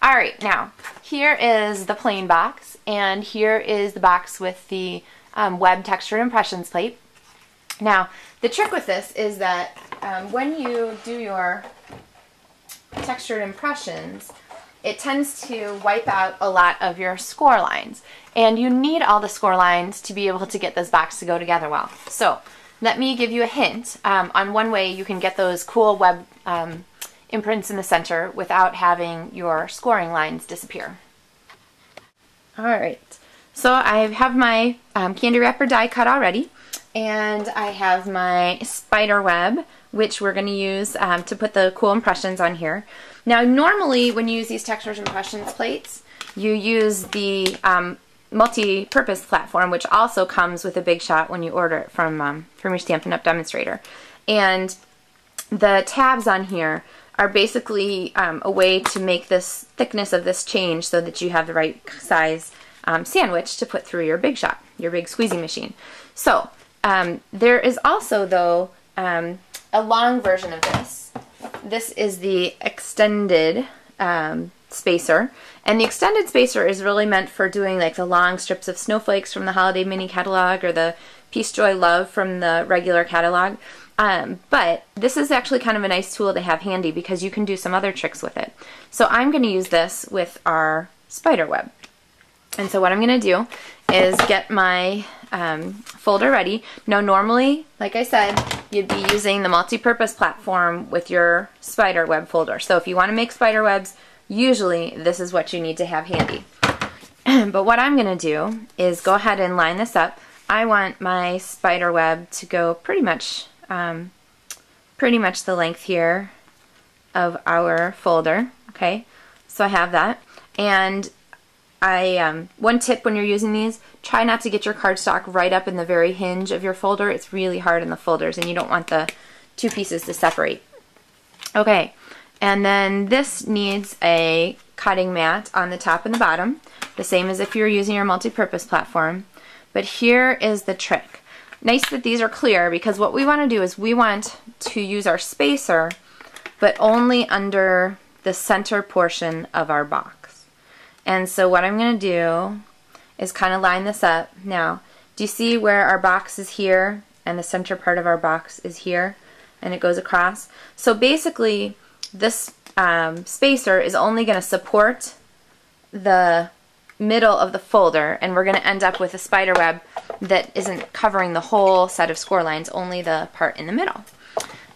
Alright, now here is the plain box, and here is the box with the web textured impressions plate. Now, the trick with this is that when you do your textured impressions, it tends to wipe out a lot of your score lines. And you need all the score lines to be able to get this box to go together well. So, let me give you a hint on one way you can get those cool web imprints in the center without having your scoring lines disappear. Alright, so I have my candy wrapper die cut already, and I have my spider web, which we're going to use to put the cool impressions on here. Now normally when you use these textured impressions plates, you use the multi-purpose platform, which also comes with a Big Shot when you order it from your Stampin' Up! Demonstrator. And the tabs on here are basically a way to make this thickness of this change so that you have the right size sandwich to put through your Big Shot, your big squeezing machine. So there is also, though, a long version of this. This is the extended spacer, and the extended spacer is really meant for doing like the long strips of snowflakes from the Holiday Mini Catalog or the Peace Joy Love from the regular catalog. But this is actually kind of a nice tool to have handy because you can do some other tricks with it. So I'm going to use this with our spider web. And so what I'm going to do is get my folder ready. Now normally, like I said, you'd be using the multi-purpose platform with your spider web folder. So if you want to make spider webs, usually this is what you need to have handy. But what I'm going to do is go ahead and line this up. I want my spider web to go pretty much the length here of our folder. Okay, so I have that. And one tip when you're using these, try not to get your cardstock right up in the very hinge of your folder. It's really hard in the folders and you don't want the two pieces to separate. Okay, and then this needs a cutting mat on the top and the bottom, the same as if you're using your multi-purpose platform. But here is the trick. Nice that these are clear, because what we want to do is we want to use our spacer, but only under the center portion of our box. And so what I'm going to do is kind of line this up. Now, do you see where our box is here and the center part of our box is here and it goes across? So basically this spacer is only going to support the middle of the folder, and we're going to end up with a spider web that isn't covering the whole set of score lines, only the part in the middle.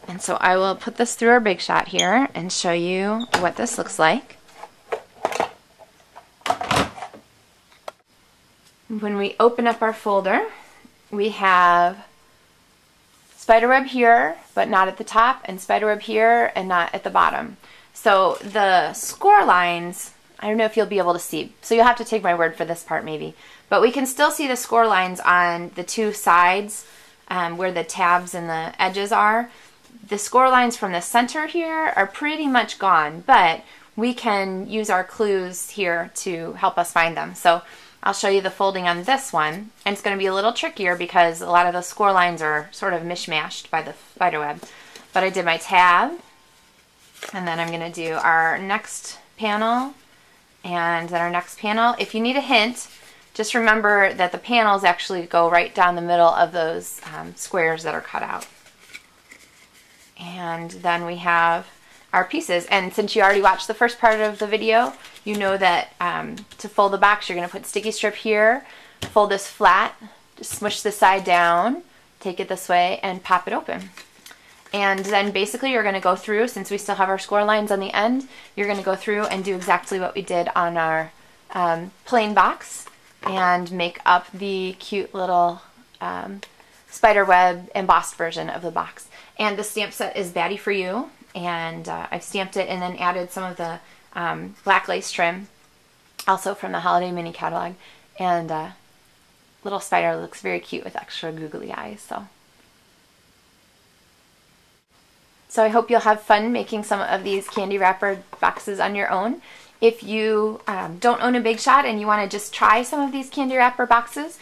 And so I will put this through our Big Shot here and show you what this looks like. When we open up our folder, we have spiderweb here, but not at the top, and spiderweb here and not at the bottom. So the score lines, I don't know if you'll be able to see, so you'll have to take my word for this part maybe, but we can still see the score lines on the two sides where the tabs and the edges are. The score lines from the center here are pretty much gone, but we can use our clues here to help us find them. So I'll show you the folding on this one, and it's going to be a little trickier because a lot of the score lines are sort of mishmashed by the spiderweb. But I did my tab, and then I'm going to do our next panel, and then our next panel. If you need a hint, just remember that the panels actually go right down the middle of those squares that are cut out. And then we have our pieces, and since you already watched the first part of the video, you know that to fold the box you're going to put sticky strip here, fold this flat, just smush the side down, take it this way, and pop it open. And then basically you're going to go through, since we still have our score lines on the end, you're going to go through and do exactly what we did on our plain box and make up the cute little spiderweb embossed version of the box. And the stamp set is Batty for You, and I've stamped it and then added some of the black lace trim, also from the Holiday Mini Catalog, and little spider looks very cute with extra googly eyes. So I hope you'll have fun making some of these candy wrapper boxes on your own. If you don't own a Big Shot and you want to just try some of these candy wrapper boxes,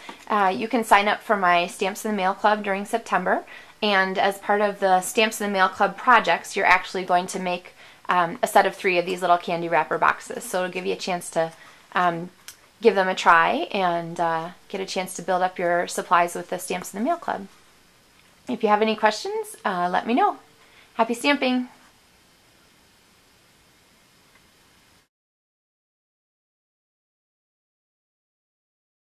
you can sign up for my Stamps in the Mail Club during September. And as part of the Stamps in the Mail Club projects, you're actually going to make a set of 3 of these little candy wrapper boxes. So it'll give you a chance to give them a try and get a chance to build up your supplies with the Stamps in the Mail Club. If you have any questions, let me know. Happy stamping!